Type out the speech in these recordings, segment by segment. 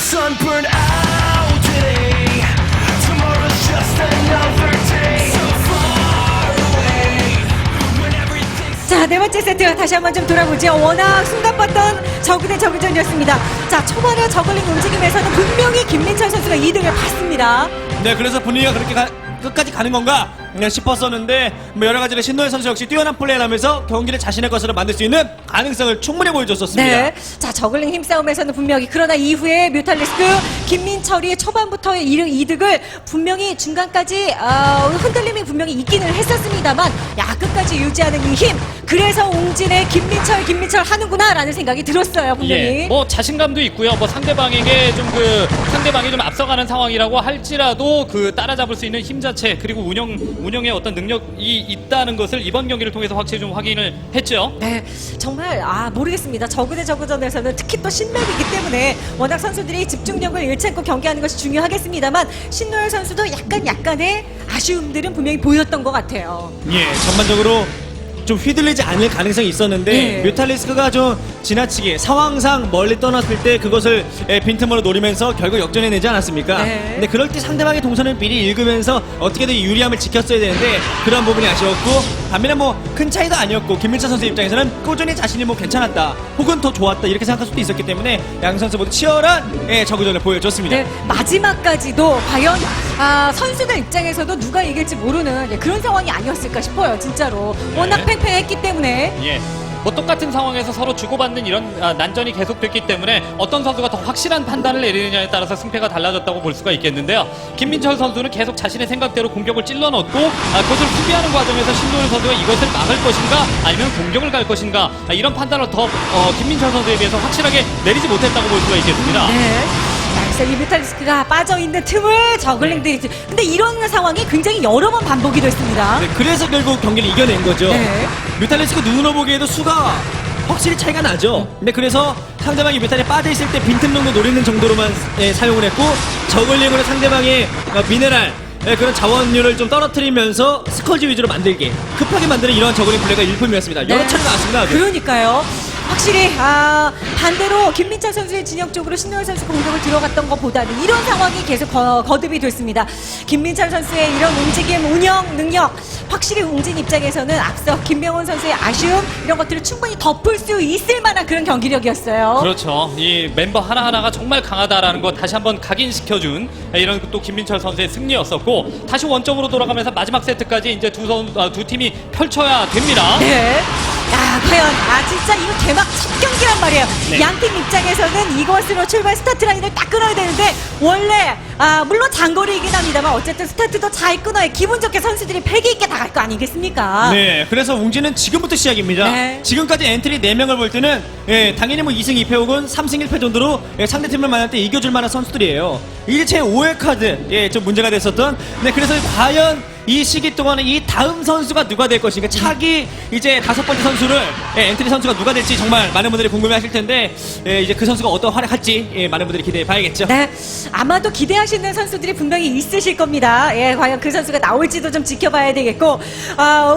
sun burned out today. Tomorrow's just another day. So far away when everything's 자, 네 번째 세트 다시 한번 좀 돌아보죠. 워낙 숨가빴던 저그 대 저그전이었습니다. 자, 초반에 저글링 움직임에서는 분명히 김민철 선수가 2등을 봤습니다. 네, 그래서 분위기가 그렇게 끝까지 가는 건가 싶었었는데 뭐 여러 가지로 신노현 선수 역시 뛰어난 플레이를 하면서 경기를 자신의 것으로 만들 수 있는 가능성을 충분히 보여줬었습니다. 네. 자, 저글링 힘싸움에서는 분명히 그러나 이후에 뮤탈리스크 김민철이 초반부터의 이득을 분명히 중간까지 흔들림이 분명히 있기는 했었습니다만 야 끝까지 유지하는 이 힘 그래서 웅진의 김민철 하는구나 라는 생각이 들었어요 분명히. 예, 뭐 자신감도 있고요. 뭐 상대방이 좀 앞서가는 상황이라고 할지라도 그 따라잡을 수 있는 힘 자체 그리고 운영의 어떤 능력이 있다는 것을 이번 경기를 통해서 확실히 좀 확인을 했죠. 네, 정말 모르겠습니다. 저그 대 저그전에서는 특히 또 신맵이기 때문에 워낙 선수들이 집중력을 잃지 않고 경기하는 것이 중요하겠습니다만 신노열 선수도 약간의 아쉬움들은 분명히 보였던 것 같아요. 예, 전반적으로 좀 휘둘리지 않을 가능성이 있었는데 네. 뮤탈리스크가 좀 지나치게 상황상 멀리 떠났을 때 그것을 빈틈으로 노리면서 결국 역전해내지 않았습니까? 네. 근데 그럴 때 상대방의 동선을 미리 읽으면서 어떻게든 유리함을 지켰어야 되는데 그런 부분이 아쉬웠고 반면에 뭐 큰 차이도 아니었고 김민철 선수 입장에서는 꾸준히 자신이 뭐 괜찮았다 혹은 더 좋았다 이렇게 생각할 수도 있었기 때문에 양 선수 모두 치열한 저그전을 보여줬습니다. 네, 마지막까지도 과연 선수들 입장에서도 누가 이길지 모르는 그런 상황이 아니었을까 싶어요. 진짜로 워낙 팽팽했기 때문에. 예. 뭐 똑같은 상황에서 서로 주고받는 이런 난전이 계속됐기 때문에 어떤 선수가 더 확실한 판단을 내리느냐에 따라서 승패가 달라졌다고 볼 수가 있겠는데요. 김민철 선수는 계속 자신의 생각대로 공격을 찔러 넣었고 그것을 수비하는 과정에서 신노현 선수가 이것을 막을 것인가 아니면 공격을 갈 것인가 이런 판단을 더 김민철 선수에 비해서 확실하게 내리지 못했다고 볼 수가 있겠습니다. 네. 그래서 이 뮤탈리스크가 빠져있는 틈을 저글링들이 근데 이런 상황이 굉장히 여러 번 반복이 됐습니다. 네, 그래서 결국 경기를 이겨낸 거죠. 네. 뮤탈리스크 눈으로 보기에도 수가 확실히 차이가 나죠. 근데 그래서 상대방이 뮤탈에 빠져있을 때 빈틈 정도 노리는 정도로만 사용을 했고 저글링으로 상대방의 미네랄 그런 자원률을 좀 떨어뜨리면서 스컬지 위주로 만들게 급하게 만드는 이러한 저글링 플레이가 일품이었습니다. 여러 차례 나왔습니다. 그러니까요. 확실히 반대로 김민철 선수의 진영 쪽으로 신노현 선수 공격을 들어갔던 것보다는 이런 상황이 계속 거듭이 됐습니다. 김민철 선수의 이런 움직임, 운영 능력 확실히 웅진 입장에서는 앞서 김명훈 선수의 아쉬움 이런 것들을 충분히 덮을 수 있을 만한 그런 경기력이었어요. 그렇죠. 이 멤버 하나하나가 정말 강하다라는 거 다시 한번 각인시켜준 이런 또 김민철 선수의 승리였었고 다시 원점으로 돌아가면서 마지막 세트까지 이제 두 팀이 펼쳐야 됩니다. 네. 야, 과연 진짜 이거 개막 첫 경기란 말이에요. 네. 양팀 입장에서는 이것으로 출발 스타트 라인을 딱 끊어야 되는데 원래 물론 장거리이긴 합니다만 어쨌든 스타트도 잘 끊어야 기분 좋게 선수들이 패기 있게 나갈 거 아니겠습니까? 네, 그래서 웅진은 지금부터 시작입니다. 네. 지금까지 엔트리 4명을 볼 때는 당연히 뭐 2승 2패 혹은 3승 1패 정도로 상대팀을 만날 때 이겨줄 만한 선수들이에요. 이게 제 5회 카드 좀 문제가 됐었던. 네, 그래서 과연 이 시기 동안에 이 다음 선수가 누가 될 것인가 차기 이제 5번째 선수를 엔트리 선수가 누가 될지 정말 많은 분들이 궁금해하실 텐데 이제 그 선수가 어떤 활약할지 많은 분들이 기대해 봐야겠죠. 네, 아마도 기대하시는 선수들이 분명히 있으실 겁니다. 과연 그 선수가 나올지도 좀 지켜봐야 되겠고,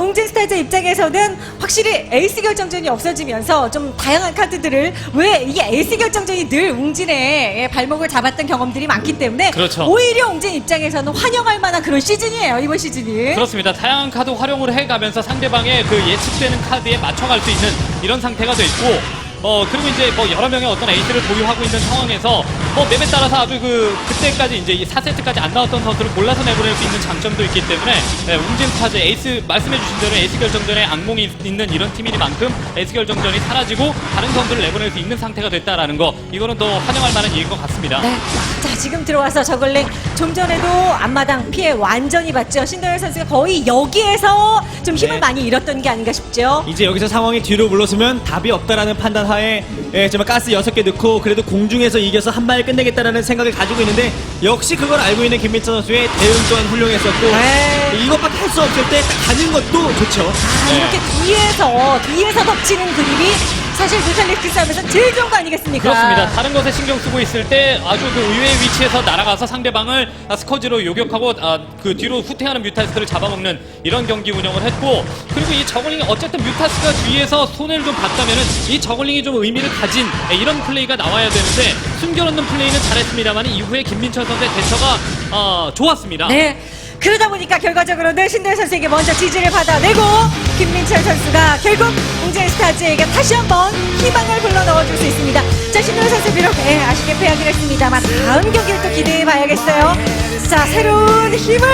웅진 스타즈 입장에서는 확실히 에이스 결정전이 없어지면서 좀 다양한 카드들을 왜 이게 에이스 결정전이 늘 웅진의 발목을 잡았던 경험들이 많기 때문에 그렇죠. 오히려 웅진 입장에서는 환영할 만한 그런 시즌이에요 이번 시즌이. 그렇습니다. 다양한 카드 활용을 해가면서 상대방의 그 예측되는 카드에 맞춰갈 수 있는 이런 상태가 돼 있고 그리고 이제 뭐 여러 명의 어떤 에이스를 보유하고 있는 상황에서 맵에 따라서 아주 그때까지 이제 이 4세트까지 안 나왔던 선수를 골라서 내보낼 수 있는 장점도 있기 때문에 웅진 스타즈 에이스 말씀해주신 대로 에이스 결정전에 악몽이 있는 이런 팀이니만큼 에이스 결정전이 사라지고 다른 선수를 내보낼 수 있는 상태가 됐다라는 거 이거는 더 환영할 만한 일인 것 같습니다. 네. 자, 지금 들어와서 저글링 좀 전에도 앞마당 피해 완전히 봤죠. 신도현 선수가 거의 여기에서 좀 힘을 네. 많이 잃었던 게 아닌가 싶죠. 이제 여기서 상황이 뒤로 물러서면 답이 없다라는 판단 하에 정말 가스 6개 넣고 그래도 공중에서 이겨서 한 방에 끝내겠다라는 생각을 가지고 있는데 역시 그걸 알고 있는 김민철 선수의 대응 또한 훌륭했었고 네. 네. 이것밖에 할 수 없을 때 가는 것도 좋죠. 아, 이렇게 뒤에서 덮치는 그림이 사실 뮤탈리스크 싸움에서 제일 좋은 거 아니겠습니까? 그렇습니다. 다른 것에 신경 쓰고 있을 때 아주 그 의외의 위치에서 날아가서 상대방을 스커지로 요격하고 그 뒤로 후퇴하는 뮤탈스크를 잡아먹는 이런 경기 운영을 했고, 그리고 이 저글링이 어쨌든 뮤탈스크가 뒤에서 손해를 좀 봤다면은 이 저글링이 좀 의미를 가진 이런 플레이가 나와야 되는데 숨겨놓는 플레이는 잘했습니다만 이후에 김민철 선수의 대처가 좋았습니다. 네. 그러다 보니까 결과적으로는 신도현 선수에게 먼저 지지를 받아내고 김민철 선수가 결국 웅진 스타즈에게 다시 한번 희망을 불러 넣어줄 수 있습니다. 자, 신도현 선수 비록 아쉽게 패하긴 했습니다만 다음 경기를 또 기대해 봐야겠어요. 자, 새로운 힘을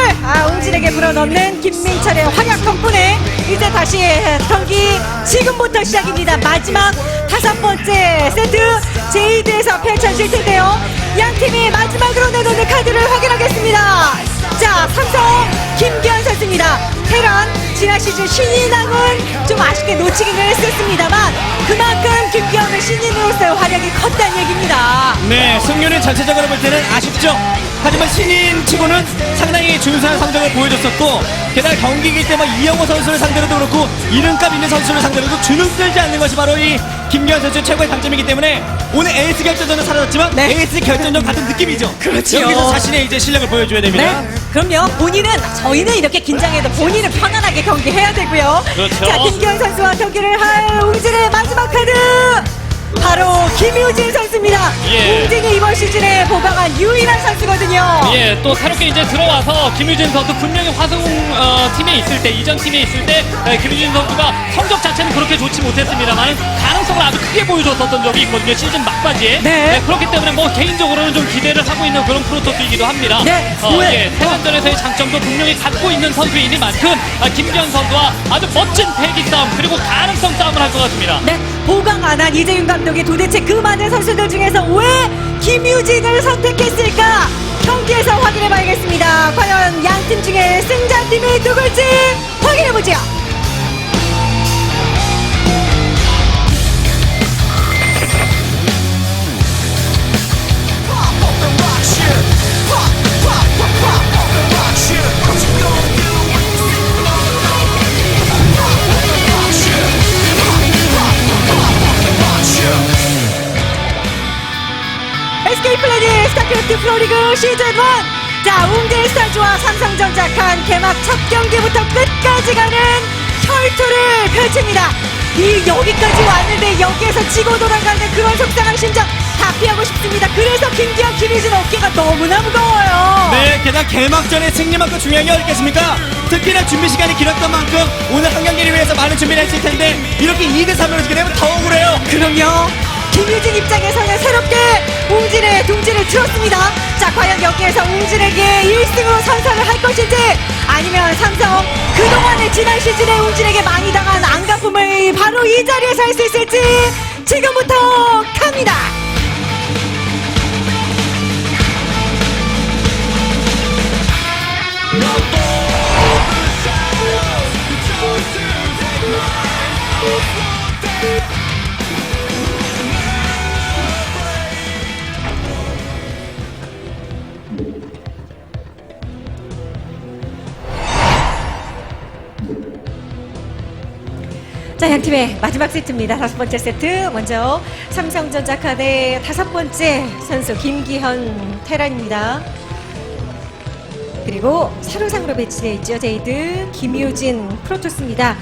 웅진에게 불어넣는 김민철의 활약 덕분에 이제 다시 경기 지금부터 시작입니다. 마지막 5번째 세트 제이드에서 펼쳐질 텐데요. 양 팀이 마지막으로 내놓는 카드를 확인하겠습니다. 자, 삼성 김기현 선수입니다. 테란 지난 시즌 신인왕은 좀 아쉽게 놓치기는 했었습니다만 그만큼 김기현의 신인으로서의 활약이 컸다는 얘기입니다. 네, 승률은 전체적으로 볼 때는 아쉽죠. 하지만 신인치고는 상당히 준수한 성적을 보여줬었고, 게다가 경기이기 때문에 이영호 선수를 상대로도 그렇고 이름값 있는 선수를 상대로도 주눅 들지 않는 것이 바로 이 김기현 선수의 최고의 장점이기 때문에 오늘 에이스 결전전은 사라졌지만 네. 에이스 결전전 같은 느낌이죠. 그렇죠. 여기서 자신의 이제 실력을 보여줘야 됩니다. 네, 그럼요. 저희는 이렇게 긴장해도 본인은 편안하게 경기해야 되고요. 그렇죠. 자, 김기현 선수와 경기를 할 웅진의 마지막 카드 바로 김유진 선수입니다. 예. 웅진이 이번 시즌에 보강한 유일한 선수거든요. 예, 또 새롭게 이제 들어와서 김유진 선수 분명히 화성 팀에 있을 때, 이전 팀에 있을 때 김유진 선수가 성적 자체는 그렇게 좋지 못했습니다만 가능성을 아주 크게 보여줬었던 적이 있거든요. 시즌 막바지에. 네. 그렇기 때문에 뭐 개인적으로는 좀 기대를 하고 있는 그런 프로토스이기도 합니다. 네. 예, 태반전에서의 장점도 분명히 갖고 있는 선수이니만큼 김기현 선수와 아주 멋진 패기 싸움 그리고 가능성 싸움을 할 것 같습니다. 네, 보강 안 한 이재윤 감독이 도대체 그 많은 선수들 중에서 왜 김유진을 선택했을까? 경기에서 확인해 봐야겠습니다. 과연 양 팀 중에 승자팀이 누굴지 확인해 보죠. SK 플래닛 스타크래프트 프로리그 시즌 1. 자, 웅진 스타즈와 삼성전자 칸 개막 첫 경기부터 끝까지 가는 혈투를 펼칩니다. 여기까지 왔는데 여기에서 지고 돌아가는 그런 속상한 심정 다 피하고 싶습니다. 그래서 김기현, 김유진 어깨가 너무나 무거워요. 네, 게다가 개막전의 승리만큼 중요한 게 어딨겠습니까? 특히나 준비 시간이 길었던 만큼 오늘 한 경기를 위해서 많은 준비를 했을 텐데 이렇게 2대3으로 지게 되면 더 억울해요. 그럼요. 김유진 입장에서는 새롭게 웅진의 둥지를 틀었습니다. 자, 과연 여기에서 웅진에게 1승으로 선서를 할 것인지 아니면 삼성 그동안의 지난 시즌에 웅진에게 많이 당한 안갚음을 바로 이 자리에서 할 수 있을지 지금부터 갑니다. 자, 양 팀의 마지막 세트입니다. 5번째 세트. 먼저 삼성전자 칸의 5번째 선수 김기현 테란입니다. 그리고 사루상으로 배치되어 있죠. 제이드 김유진 프로토스입니다.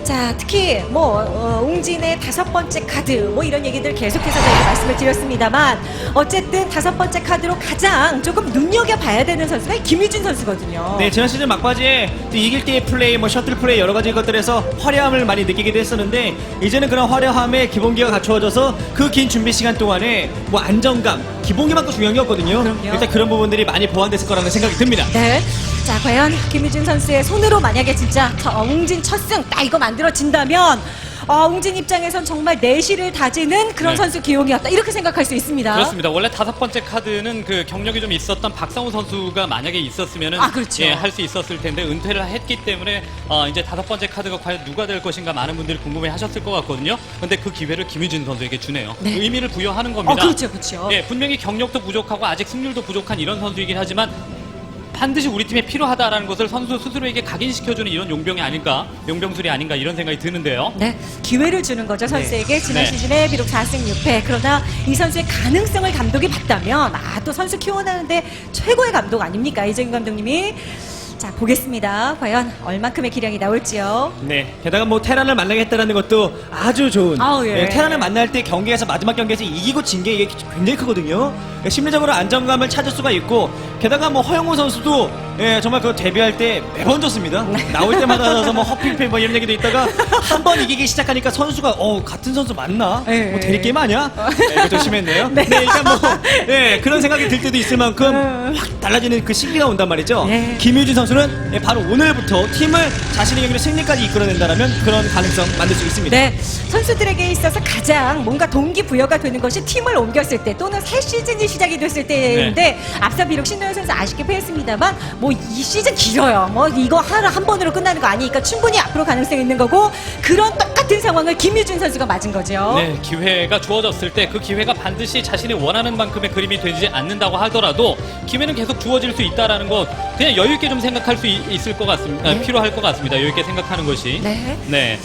자, 특히 웅진의 5번째 카드 이런 얘기들 계속해서 저희가 말씀을 드렸습니다만 어쨌든 5번째 카드로 가장 조금 눈여겨봐야 되는 선수가 김유진 선수거든요. 네, 지난 시즌 막바지에 또 이길 때의 플레이, 셔틀 플레이 여러 가지 것들에서 화려함을 많이 느끼기도 했었는데 이제는 그런 화려함에 기본기가 갖추어져서 그 긴 준비 시간 동안에 안정감, 기본기만큼 중요한 게 없거든요. 그럼요. 일단 그런 부분들이 많이 보완됐을 거라는 생각이 듭니다. 네. 자, 과연 김유진 선수의 손으로 만약에 진짜 웅진 첫 승 딱 이거 만들어진다면 웅진 입장에선 정말 내실을 다지는 그런 네. 선수 기용이었다 이렇게 생각할 수 있습니다. 그렇습니다. 원래 5번째 카드는 그 경력이 좀 있었던 박상우 선수가 만약에 있었으면은 그렇죠. 할 수 있었을 텐데 은퇴를 했기 때문에 이제 5번째 카드가 과연 누가 될 것인가 많은 분들이 궁금해하셨을 것 같거든요. 근데 그 기회를 김유진 선수에게 주네요. 네. 의미를 부여하는 겁니다. 그렇죠, 그렇죠. 예, 분명히 경력도 부족하고 아직 승률도 부족한 이런 선수이긴 하지만 반드시 우리 팀에 필요하다라는 것을 선수 스스로에게 각인시켜주는 이런 용병술이 아닌가 이런 생각이 드는데요. 네, 기회를 주는 거죠 선수에게. 지난 네. 시즌에 비록 4승 6패 그러나 이 선수의 가능성을 감독이 봤다면 또 선수 키워나는데 최고의 감독 아닙니까 이정인 감독님이. 자 보겠습니다. 과연 얼만큼의 기량이 나올지요. 네, 게다가 뭐 테란을 만나겠다라는 것도 아주 좋은. 아우, 예. 네, 테란을 만날 때 경기에서 마지막 경기에서 이기고 진 게 이게 굉장히 크거든요. 네, 심리적으로 안정감을 찾을 수가 있고, 게다가 뭐 허영우 선수도 정말 그 데뷔할 때 매번 졌습니다. 나올 때마다 뭐 허핑페 뭐 이런 얘기도 있다가 한 번 이기기 시작하니까 선수가 같은 선수 맞나? 예. 뭐 대리 게임 아니야? 이거 좀 심했네요. 네, 일단 뭐 그런 생각이 들 때도 있을 만큼 확 달라지는 그 시기가 온단 말이죠. 예. 김유진 선수는 바로 오늘부터 팀을 자신의 경기를 승리까지 이끌어낸다면 그런 가능성 만들 수 있습니다. 네, 선수들에게 있어서 가장 뭔가 동기부여가 되는 것이 팀을 옮겼을 때 또는 새 시즌이 시작이 됐을 때인데 앞서 비록 신노현 선수 아쉽게 패했습니다만 뭐 이 시즌 길어요. 뭐 이거 하루 한 번으로 끝나는 거 아니니까 충분히 앞으로 가능성이 있는 거고 그런 똑같은 상황을 김유준 선수가 맞은 거죠. 네, 기회가 주어졌을 때 그 기회가 반드시 자신이 원하는 만큼의 그림이 되지 않는다고 하더라도 기회는 계속 주어질 수 있다라는 것 그냥 여유 있게 좀 생각할 수 있을 것 같습니다. 필요할 것 같습니다. 여유 있게 생각하는 것이. 네. 네.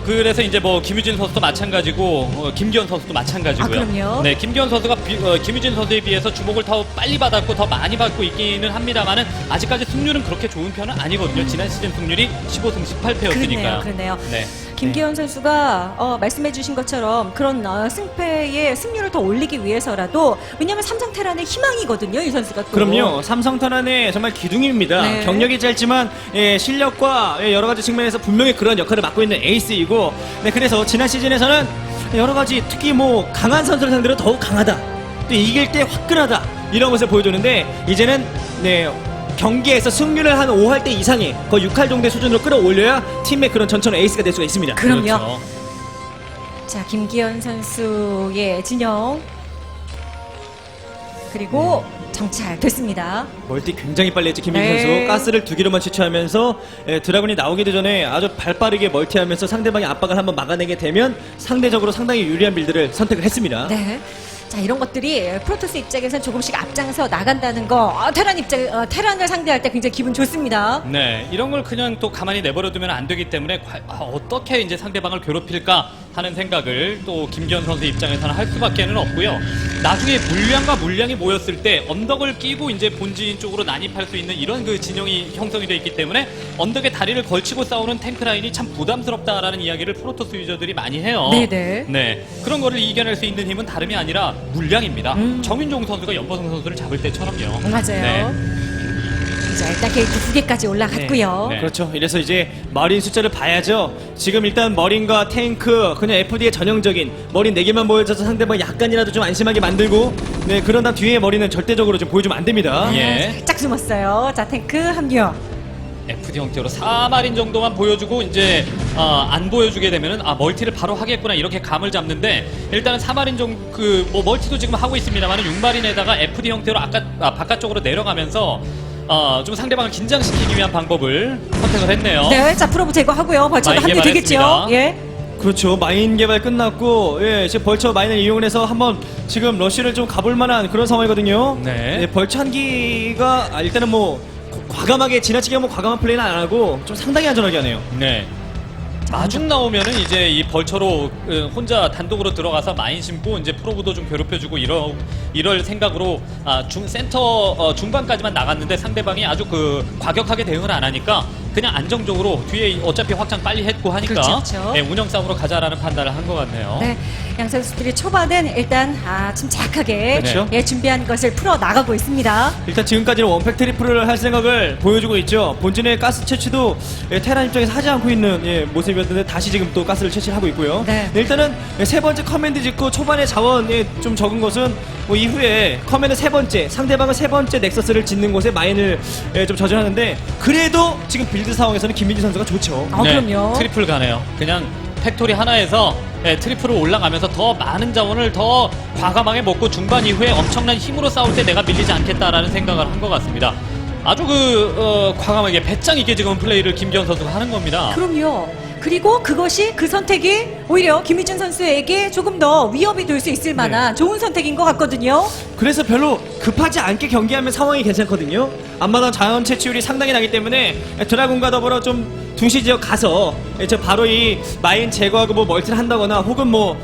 그래서 이제 뭐 김유진 선수도 마찬가지고 김기현 선수도 마찬가지고요. 아, 그럼요. 네, 김기현 선수가 김유진 선수에 비해서 주목을 더 빨리 받았고 더 많이 받고 있기는 합니다만은 아직까지 승률은 그렇게 좋은 편은 아니거든요. 지난 시즌 승률이 15승 18패였으니까요. 그러네요. 네. 김기현 선수가 말씀해주신 것처럼 그런 승패의 승률을 더 올리기 위해서라도 왜냐하면 삼성 테란의 희망이거든요, 이 선수가 또. 그럼요. 삼성 테란의 정말 기둥입니다. 네. 경력이 짧지만 실력과 여러 가지 측면에서 분명히 그런 역할을 맡고 있는 에이스이고, 네, 그래서 지난 시즌에서는 여러 가지 특히 뭐 강한 선수를 상대로 더욱 강하다, 또 이길 때 화끈하다 이런 것을 보여주는데 이제는 경기에서 승률을 한 5할 때 이상의 거의 6할 정도의 수준으로 끌어올려야 팀의 그런 전천 에이스가 될 수가 있습니다. 그럼요. 그렇죠. 자, 김기현 선수의 진영 그리고 정찰됐습니다. 멀티 굉장히 빨리 했죠. 김민수 네. 선수 가스를 2기로만 취취하면서 드라군이 나오기도 전에 아주 발빠르게 멀티하면서 상대방의 압박을 한번 막아내게 되면 상대적으로 상당히 유리한 빌드를 선택을 했습니다. 네. 자, 이런 것들이 프로토스 입장에서는 조금씩 앞장서 나간다는 거 테란을 상대할 때 굉장히 기분 좋습니다. 네, 이런 걸 그냥 또 가만히 내버려두면 안 되기 때문에 어떻게 이제 상대방을 괴롭힐까 하는 생각을 또 김기현 선수 입장에서는 할 수밖에는 없고요. 나중에 물량과 물량이 모였을 때 언덕을 끼고 이제 본진 쪽으로 난입할 수 있는 이런 그 진영이 형성이 되어 있기 때문에 언덕에 다리를 걸치고 싸우는 탱크 라인이 참 부담스럽다라는 이야기를 프로토스 유저들이 많이 해요. 네네. 네, 그런 거를 이겨낼 수 있는 힘은 다름이 아니라 물량입니다. 정윤종 선수가 연보성 선수를 잡을 때처럼요. 맞아요. 네. 자, 일단 게이트 2개까지 올라갔고요. 네. 그렇죠. 이래서 이제 머린 숫자를 봐야죠. 지금 일단 머린과 탱크 그냥 FD의 전형적인 머린 4개만 보여줘서 상대방 약간이라도 좀 안심하게 만들고, 네, 그런 다음 뒤에 머리는 절대적으로 좀 보여주면 안 됩니다. 예. 살짝 숨었어요. 자, 탱크 합류. FD 형태로 4마린 정도만 보여주고 이제 안 보여주게 되면은 멀티를 바로 하겠구나 이렇게 감을 잡는데 일단은 4마린 정도 뭐 멀티도 지금 하고 있습니다만은 6마린에다가 FD 형태로 바깥쪽으로 내려가면서 좀 상대방을 긴장시키기 위한 방법을 선택을 했네요. 네, 자, 프로브 제거하고요. 벌쳐도 마인 합류되겠죠. 개발했습니다. 예. 그렇죠. 마인 개발 끝났고, 지금 벌처 마인을 이용을 해서 한번 지금 러쉬를 좀 가볼 만한 그런 상황이거든요. 네. 벌처 한기가 일단은 뭐 과감하게 지나치게 뭐 과감한 플레이는 안 하고 좀 상당히 안전하게 하네요. 네. 마중 나오면은 이제 이 벌처로 혼자 단독으로 들어가서 마인 심고 이제 프로브도 좀 괴롭혀주고 이럴 생각으로 센터 중반까지만 나갔는데 상대방이 아주 과격하게 대응을 안 하니까 그냥 안정적으로 뒤에 어차피 확장 빨리 했고 하니까 그렇죠. 네, 운영 싸움으로 가자라는 판단을 한 것 같네요. 네, 양 선수들이 초반은 일단 침착하게 그렇죠. 준비한 것을 풀어 나가고 있습니다. 일단 지금까지는 원팩 트리플을 할 생각을 보여주고 있죠. 본진의 가스 채취도 테란 입장에서 하지 않고 있는 모습이었는데 다시 지금 또 가스를 채취를 하고 있고요. 네. 일단은 세 번째 커맨드 짓고 초반에 자원이 좀 적은 것은 뭐 이후에 커맨드 세 번째, 상대방은 세 번째 넥서스를 짓는 곳에 마인을 좀 저지하는데 그래도 지금 빌드 상황에서는 김민지 선수가 좋죠. 그럼요. 트리플 가네요. 그냥 팩토리 하나에서 트리플을 올라가면서 더 많은 자원을 더 과감하게 먹고 중반 이후에 엄청난 힘으로 싸울 때 내가 밀리지 않겠다라는 생각을 한 것 같습니다. 아주 과감하게 배짱 있게 지금 플레이를 김기현 선수가 하는 겁니다. 그럼요. 그리고 그것이 그 선택이 오히려 김희준 선수에게 조금 더 위협이 될 수 있을 만한 좋은 선택인 것 같거든요. 그래서 별로 급하지 않게 경기하면 상황이 괜찮거든요. 앞마당 자원 채취율이 상당히 나기 때문에 드라군과 더불어 좀 둥시 지역 가서 바로 이 마인 제거하고 뭐 멀티를 한다거나 혹은 뭐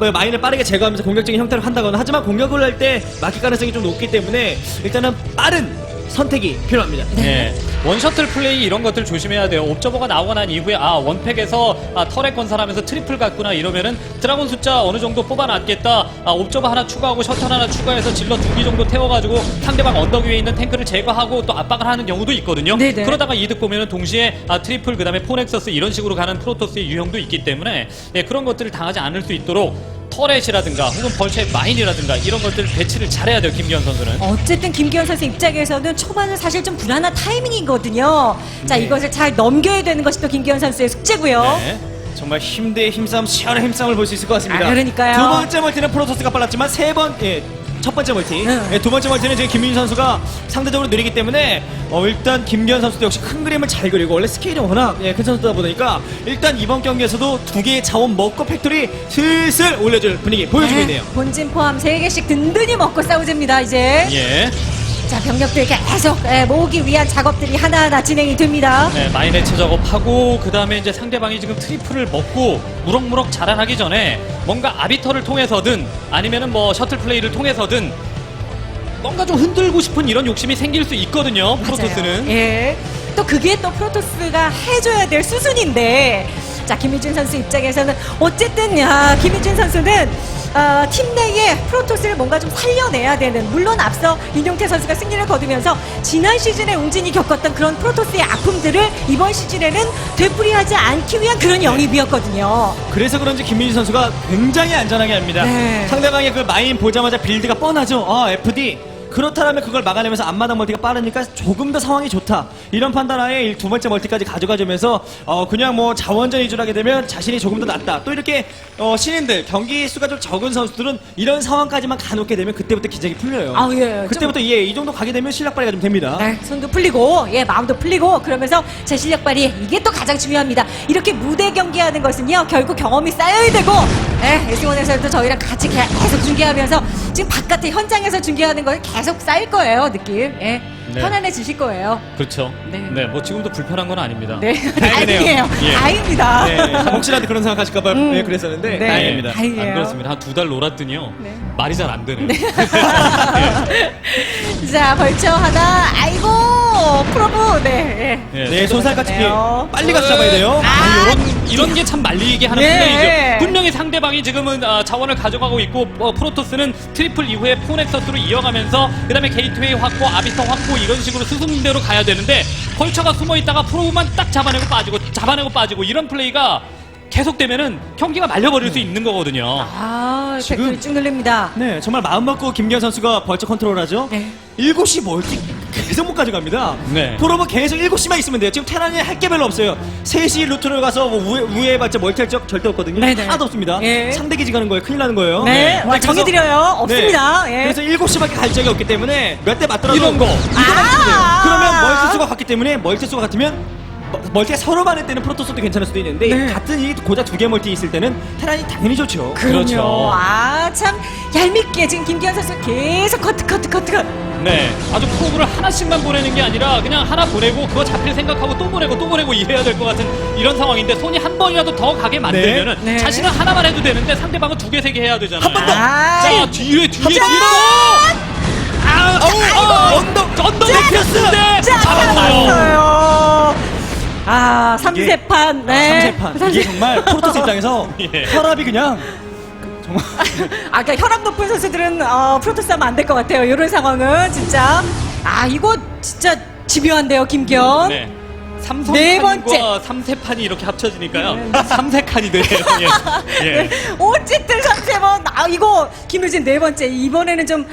마인을 빠르게 제거하면서 공격적인 형태로 한다거나 하지만 공격을 할 때 막힐 가능성이 좀 높기 때문에 일단은 빠른 선택이 필요합니다. 네. 원셔틀 플레이 이런 것들 조심해야 돼요. 옵저버가 나오고 난 이후에 원팩에서 터렛 건설하면서 트리플 갔구나 이러면은 드라곤 숫자 어느 정도 뽑아놨겠다. 옵저버 하나 추가하고 셔틀 하나 추가해서 질러 2기 정도 태워가지고 상대방 언덕 위에 있는 탱크를 제거하고 또 압박을 하는 경우도 있거든요. 네네. 그러다가 이득 보면은 동시에 트리플 그다음에 포넥서스 이런 식으로 가는 프로토스의 유형도 있기 때문에 그런 것들을 당하지 않을 수 있도록 터렛이라든가 혹은 벌처의 마인이라든가 이런 것들 배치를 잘해야 돼요. 김기현 선수는. 어쨌든 김기현 선수 입장에서는 초반은 사실 좀 불안한 타이밍이거든요. 자, 이것을 잘 넘겨야 되는 것이 또 김기현 선수의 숙제고요. 네. 정말 힘대 힘싸움, 시원한 힘싸움을 볼 수 있을 것 같습니다. 그러니까요. 두 번째 멀티는 프로토스가 빨랐지만 첫 번째 멀티, 두 번째 멀티는 지금 김민준 선수가 상대적으로 느리기 때문에 일단 김기현 선수도 역시 큰 그림을 잘 그리고 원래 스케일이 워낙 큰 선수다 보니까 일단 이번 경기에서도 두 개의 자원 먹고 팩토리 슬슬 올려줄 분위기 보여주고 있네요. 본진 포함 3개씩 든든히 먹고 싸우집니다, 이제. 예. 자, 병력들 계속 모으기 위한 작업들이 하나하나 진행이 됩니다. 네, 마인 해체 작업하고 그 다음에 이제 상대방이 지금 트리플을 먹고 무럭무럭 자라나기 전에 뭔가 아비터를 통해서든 아니면은 뭐 셔틀 플레이를 통해서든 뭔가 좀 흔들고 싶은 이런 욕심이 생길 수 있거든요. 프로토스는. 맞아요. 예. 또 그게 또 프로토스가 해줘야 될 수순인데, 자, 김희준 선수 입장에서는 어쨌든 김희준 선수는 팀 내에 프로토스를 뭔가 좀 살려내야 되는, 물론 앞서 윤용태 선수가 승리를 거두면서 지난 시즌에 웅진이 겪었던 그런 프로토스의 아픔들을 이번 시즌에는 되풀이하지 않기 위한 그런 영입이었거든요. 그래서 그런지 김민준 선수가 굉장히 안전하게 합니다. 네. 상대방의 그 마인 보자마자 빌드가 뻔하죠. FD. 그렇다면 그걸 막아내면서 앞마당 멀티가 빠르니까 조금 더 상황이 좋다. 이런 판단하에 두 번째 멀티까지 가져가주면서 그냥 뭐 자원전 위주로 하게 되면 자신이 조금 더 낫다. 또 이렇게 신인들 경기 수가 좀 적은 선수들은 이런 상황까지만 가놓게 되면 그때부터 기적이 풀려요. 예. 그때부터 이 정도 가게 되면 실력 발휘가 좀 됩니다. 네, 손도 풀리고, 마음도 풀리고, 그러면서 제 실력 발휘, 이게 또 가장 중요합니다. 이렇게 무대 경기하는 것은요, 결국 경험이 쌓여야 되고, S원에서도 저희랑 같이 계속 중계하면서, 지금 바깥에 현장에서 중계하는 거 계속 쌓일 거예요, 느낌. 네. 편안해지실 거예요. 그렇죠. 네. 네, 뭐 지금도 불편한 건 아닙니다. 네, 다행이네요. 다행이에요. 예. 다행입니다. 네, 혹시라도 그런 생각하실까봐 그랬었는데 네. 다행입니다. 다행이에요. 안 그렇습니다. 한 2달 놀았더니요. 네. 말이 잘 안 되네요. 자, 벌써 하나, 아이고, 프로브, 네. 네, 손살같이 그렇네요. 빨리 가서 잡아야 돼요. 이런 게 참 말리게 하는 네. 플레이죠. 분명히 상대방이 지금은 자원을 가져가고 있고 프로토스는 트리플 이후에 포넥서스로 이어가면서 그 다음에 게이트웨이 확보, 아비터 확보 이런 식으로 스승대로 가야 되는데 벌처가 숨어있다가 프로브만 딱 잡아내고 빠지고 이런 플레이가 계속되면은 경기가 말려버릴 수 있는 거거든요. 지금- 팩토리 쭉 늘립니다. 네, 정말 마음먹고 김기현 선수가 벌써 컨트롤하죠. 네. 7시 멀티 계속 못 가져갑니다. 네. 프로브 계속 7시만 있으면 돼요. 지금 테란이 할 게 별로 없어요. 3시 루트를 가서 뭐 우에 해봤자 멀티할 적 절대 없거든요. 네네. 하나도 없습니다. 예. 상대 기지 가는 거예요. 큰일 나는 거예요. 네, 근데 정해드려요. 없습니다. 네. 예. 그래서 7시밖에 갈 적이 없기 때문에 몇 대 맞더라도 이런 거. 이거만 있으면 돼요. 그러면 멀티 수가 같기 때문에 멀티 수가 같으면 멀티가 서로 많을 때는 프로토스도 괜찮을 수도 있는데 네. 같은 이 고작 2개 멀티 있을 때는 테란이 당연히 좋죠. 그렇죠. 참 얄밉게 지금 김기현 선수 계속 커트. 네, 아주 프로브를 하나씩만 보내는 게 아니라 그냥 하나 보내고 그거 잡힐 생각하고 또 보내고 이래야 될 것 같은 이런 상황인데 손이 한 번이라도 더 가게 만들면은 네. 자신은 하나만 해도 되는데 상대방은 2개, 3개 해야 되잖아요. 한 번 더! 자, 뒤에 뒤로! 언덕 네피어스인데 잡았어요. 잡았어요. 3세판. 네. 3세판. 이게 정말 프로토스 입장에서 예. 혈압이 그냥 정말 그러니까 혈압 높은 선수들은 프로토스 하면 안 될 것 같아요. 이런 상황은 진짜. 이거 진짜 집요한데요, 김기현. 네. 네 번째. 3선판과 3세판이 이렇게 합쳐지니까요. 3세칸이 되네요. 예. 예. 어쨌든 3세번 이거 김유진 네 번째. 이번에는 좀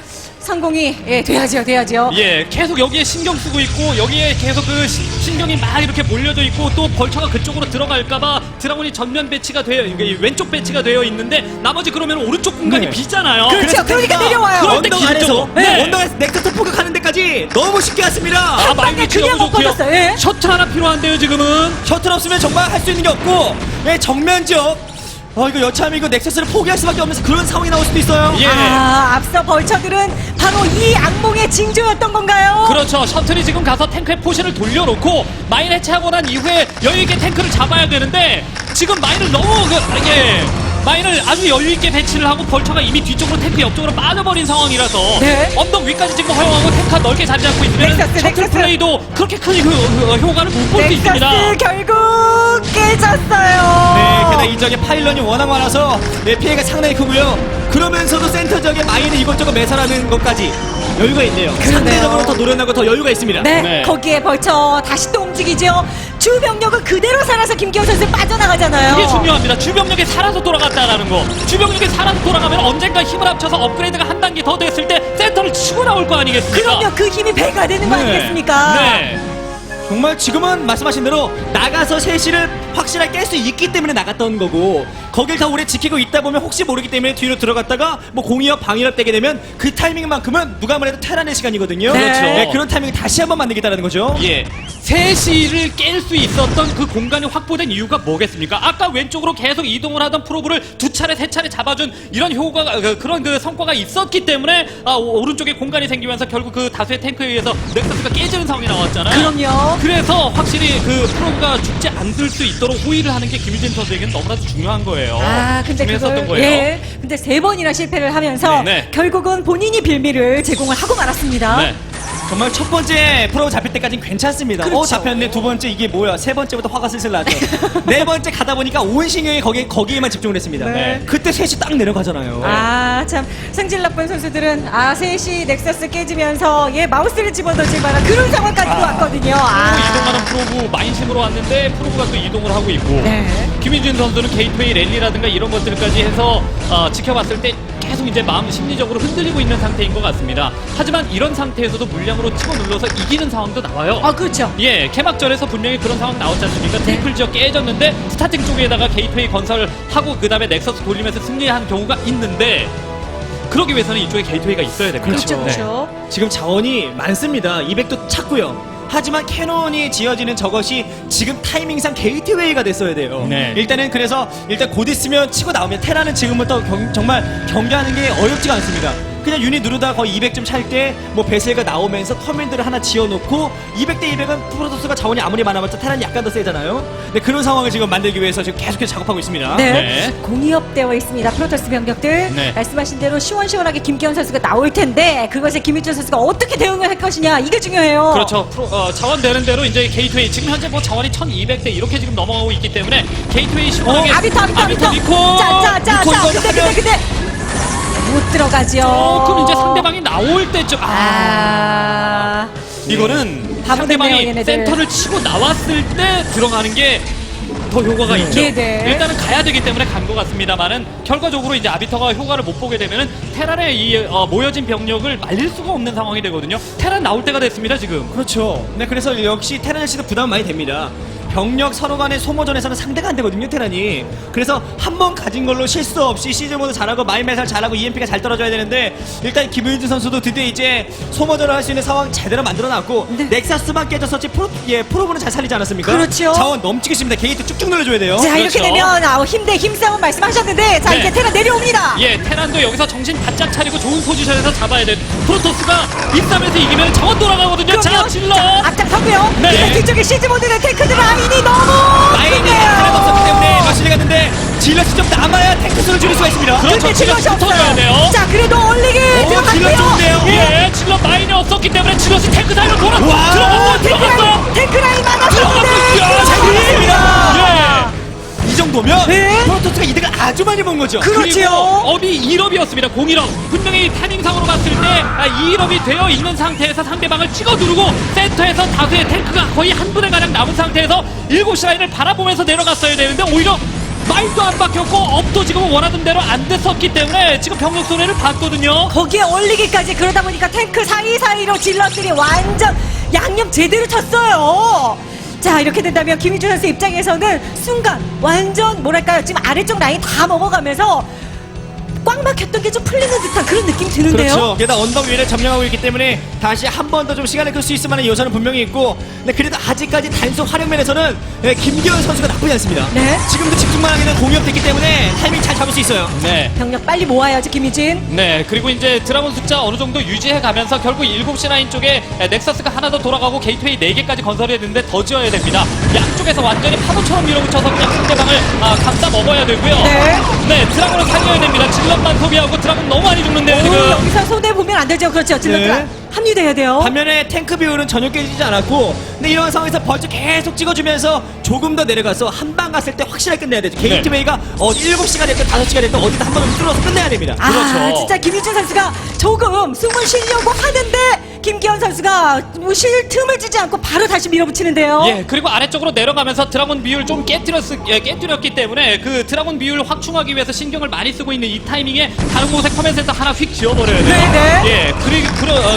성공이 돼야죠. 예, 계속 여기에 신경 쓰고 있고 여기에 계속 그 신경이 막 이렇게 몰려져 있고 또 벌처가 그쪽으로 들어갈까봐 드라곤이 전면 배치가 되어 이게 왼쪽 배치가 되어 있는데 나머지 그러면 오른쪽 공간이 네. 비잖아요. 그렇죠. 그러니까 내려와요. 그럴 때 언덕 기준적으로. 안에서 네. 언덕에서 넥서스 포격하는 데까지 너무 쉽게 왔습니다. 아, 마인 위치 그냥 너무 못 좋고요. 받았어요. 예. 셔틀 하나 필요한데요, 지금은. 셔틀 없으면 정말 할 수 있는 게 없고 정면 지역 이거 여차하면 이거 넥서스를 포기할 수밖에 없는 그런 상황이 나올 수도 있어요. 예. 앞서 벌처들은 바로 이 악몽의 징조였던 건가요? 그렇죠. 셔틀이 지금 가서 탱크의 포션을 돌려놓고 마인 해체하고 난 이후에 여유있게 탱크를 잡아야 되는데 지금 마인을 너무 마인을 아주 여유있게 배치를 하고 벌처가 이미 뒤쪽으로 탱크 옆쪽으로 빠져버린 상황이라서 네. 언덕 위까지 지금 허용하고 탱크가 넓게 자리 잡고 있으면 넥서스, 셔틀 넥서스. 플레이도 그렇게 큰 효과를 못 볼 수 있습니다. 넥서스 결국 깨졌어요. 네, 게다가 이 지역에 파일런이 워낙 많아서 피해가 상당히 크고요. 그러면서도 센터 지역에 마인을 이것저것 매설하는 것까지 여유가 있네요. 상대적으로 더 노련하고 더 여유가 있습니다. 네, 네. 거기에 벌쳐 다시 또 움직이죠. 주병력은 그대로 살아서 김기현 선수 빠져나가잖아요. 그게 중요합니다. 주병력이 살아서 돌아갔다라는 거. 주병력이 살아서 돌아가면 언젠가 힘을 합쳐서 업그레이드가 한 단계 더 됐을 때 센터를 치고 나올 거 아니겠습니까? 그럼요, 그 힘이 배가 되는 거 네. 아니겠습니까? 네. 정말 지금은 말씀하신 대로 나가서 셋시를 확실하게 깰 수 있기 때문에 나갔던 거고 거길 더 오래 지키고 있다 보면 혹시 모르기 때문에 뒤로 들어갔다가 뭐 공이업 방위업 되게 되면 그 타이밍만큼은 누가 뭐래도 테란의 시간이거든요. 네. 그렇죠. 그런 타이밍을 다시 한번 만들겠다는 거죠. 예. 3시를 깰 수 있었던 그 공간이 확보된 이유가 뭐겠습니까? 아까 왼쪽으로 계속 이동을 하던 프로브를 2차례, 3차례 잡아준 이런 효과가, 그런 그 성과가 있었기 때문에 오른쪽에 공간이 생기면서 결국 그 다수의 탱크에 의해서 넥서스가 깨지는 상황이 나왔잖아요. 그럼요. 그래서 확실히 그 프로브가 죽지 않을 수 있도록 호의를 하는 게 김유진 선수에게는 너무나도 중요한 거예요. 근데 중요했었던 그걸 거예요. 근데 3번이나 실패를 하면서 네, 네. 결국은 본인이 빌미를 제공을 하고 말았습니다. 네. 정말 첫 번째 프로 잡힐 때까지는 괜찮습니다. 그렇죠. 잡혔네. 두 번째 이게 뭐야? 세 번째부터 화가 슬슬 나죠. 네 번째 가다 보니까 온 신경이 거기에만 집중을 했습니다. 네. 그때 셋이 딱 내려가잖아요. 참 성질 나쁜 선수들은 셋이 넥서스 깨지면서 마우스를 집어던질 만한 그런 상황까지도 왔거든요. 이동하는 프로브 마인심으로 왔는데 프로브가 또 이동을 하고 있고 네. 김윤준 선수는 게이트웨이 랠리라든가 이런 것들까지 해서 지켜봤을 때 계속 이제 마음 심리적으로 흔들리고 있는 상태인 것 같습니다. 하지만 이런 상태에서도 물량으로 치고 눌러서 이기는 상황도 나와요. 그렇죠. 예, 개막전에서 분명히 그런 상황 나왔지 않습니까? 트리플 지역 깨졌는데 스타팅 쪽에다가 게이트웨이 건설하고 그 다음에 넥서스 돌리면서 승리한 경우가 있는데 그러기 위해서는 이쪽에 게이트웨이가 있어야 됩니다. 그렇죠, 그렇죠. 지금 자원이 많습니다. 200도 찼고요. 하지만 캐논이 지어지는 저것이 지금 타이밍상 게이트웨이가 됐어야 돼요. 네. 일단은 그래서 일단 곧 있으면 치고 나오면 테라는 지금부터 정말 경기하는 게 어렵지가 않습니다. 그냥 유닛 누르다 거의 200점 찰 때 뭐 베셀가 나오면서 커맨드를 하나 지어놓고 200대 200은 프로토스가 자원이 아무리 많아봤자 테란이 약간 더 세잖아요. 네, 그런 상황을 지금 만들기 위해서 지금 계속해서 작업하고 있습니다. 네. 네. 공이업되어 있습니다. 프로토스 병력들. 네. 말씀하신 대로 시원시원하게 김기현 선수가 나올 텐데 그것에 김유준 선수가 어떻게 대응을 할 것이냐 이게 중요해요. 그렇죠. 자원 되는 대로 이제 게이트웨이 지금 현재 뭐 자원이 1200대 이렇게 지금 넘어가고 있기 때문에 게이트웨이 시원하게 아비터 니코 자 근데 못 들어가죠. 조금 이제 상대방이 나올 때쯤 이거는 바보 상대방이 됐네요, 얘네들. 센터를 치고 나왔을 때 들어가는 게 더 효과가 있죠. 네. 일단은 가야 되기 때문에 간 것 같습니다만은 결과적으로 이제 아비터가 효과를 못 보게 되면은 테란의 이 모여진 병력을 말릴 수가 없는 상황이 되거든요. 테란 나올 때가 됐습니다 지금. 그렇죠. 네, 그래서 역시 테란 씨도 부담 많이 됩니다. 병력 서로 간의 소모전에서는 상대가 안 되거든요, 테란이. 그래서 한 번 가진 걸로 실수 없이 시즌 모드 잘하고 마인 매살 잘하고 EMP가 잘 떨어져야 되는데 일단 김윤준 선수도 드디어 이제 소모전을 할 수 있는 상황 제대로 만들어놨고 네. 넥사스만 깨졌었지 프로브는 잘 살리지 않았습니까? 그렇죠. 자원 넘치고 있습니다. 게이트 쭉쭉 눌러줘야 돼요. 자 이렇게 그렇죠. 되면 힘 대 힘싸움 말씀하셨는데 자 네. 이제 테란 내려옵니다. 예, 테란도 여기서 정신 바짝 차리고 좋은 포지션에서 잡아야 돼. 프로토스가 입담에서 이기면 자원 돌아가거든요. 자, 질러. 앞장서고요. 네. 근데 뒤쪽에 시즈 모드는 탱크들 라인이 너무 마인이 크네요. 테란 없었기 때문에 러시를 갔는데 질럿이 좀 남아야 탱크 수를 줄일 수가 있습니다. 그렇죠. 근데 질럿 질럿이 붙어줘야 없어요. 돼요. 자 그래도 얼리기 질럿 좋은데요? 들어갔고요. 예, 질러 마인이 없었기 때문에 질럿이 탱크 사이로 와. 들어갔어요. 들어갔어요. 탱크 라인 막았었는데 들어갔어요. 잘 밀었습니다. 예. 이 정도면 네. 프로토스가 이득을 아주 많이 본 거죠. 그렇죠. 그리고 업이 1업이었습니다. 01업. 분명히 타이밍상으로 봤을 때 2업이 되어 있는 상태에서 상대방을 찍어 누르고 센터에서 다수의 탱크가 거의 한 분의 가량 남은 상태에서 7시 라인을 바라보면서 내려갔어야 되는데 오히려 마인도 안 바뀌었고 업도 지금 원하던 대로 안 됐었기 때문에 지금 병력 손해를 봤거든요. 거기에 올리기까지 그러다 보니까 탱크 사이사이로 질럿들이 완전 양념 제대로 쳤어요. 자, 이렇게 된다면 김희준 선수 입장에서는 순간 완전 뭐랄까요, 지금 아래쪽 라인 다 먹어가면서 꽉 막혔던 게 좀 풀리는 듯한 그런 느낌이 드는데요. 그렇죠. 게다가 언덕 위를 점령하고 있기 때문에 다시 한 번 더 좀 시간을 끌 수 있을 만한 요소는 분명히 있고, 근데 그래도 아직까지 단속 활용면에서는 김기현 선수가 나쁘지 않습니다. 네. 지금도 집중만 하기는 공이업됐기 때문에 타이밍 잘 잡을 수 있어요. 네. 병력 빨리 모아야지 김희진. 네, 그리고 이제 드라곤 숫자 어느 정도 유지해 가면서 결국 7시 라인 쪽에 넥서스가 하나 더 돌아가고 게이트웨이 4개까지 건설해야 되는데 더 지어야 됩니다. 양쪽에서 완전히 파도처럼 밀어붙여서 그냥 상대방을 감싸 먹어야 되고요. 네. 네, 드라곤을 살려야 됩니다. 질럿만 소비하고 드라곤 너무 많이 죽는데요, 지금. 여기서 손해 보면 안 되죠. 그렇죠. 질럿들 네. 합류돼야 돼요. 반면에 탱크 비율은 전혀 깨지지 않았고, 근데 이런 상황에서 벌써 계속 찍어주면서 조금 더 내려가서 한 방 갔을 때 확실하게 끝내야 되죠. 게이트웨이가 7시가 됐든 5시가 됐든 어디다 한 번은 뚫어서 끝내야 됩니다. 아, 그렇죠. 진짜 김희준 선수가 조금 숨을 쉬려고 하는데 김기현 선수가 뭐 쉴 틈을 주지 않고 바로 다시 밀어붙이는데요. 예, 그리고 아래쪽으로 내려가면서 드라곤 비율 좀 깨뜨렸기 때문에 그 드라곤 비율 확충하기 위해서 신경을 많이 쓰고 있는 이 타이밍에 다른 곳에 커맨 센터 하나 휙 지워버려야 돼요. 네네. 예,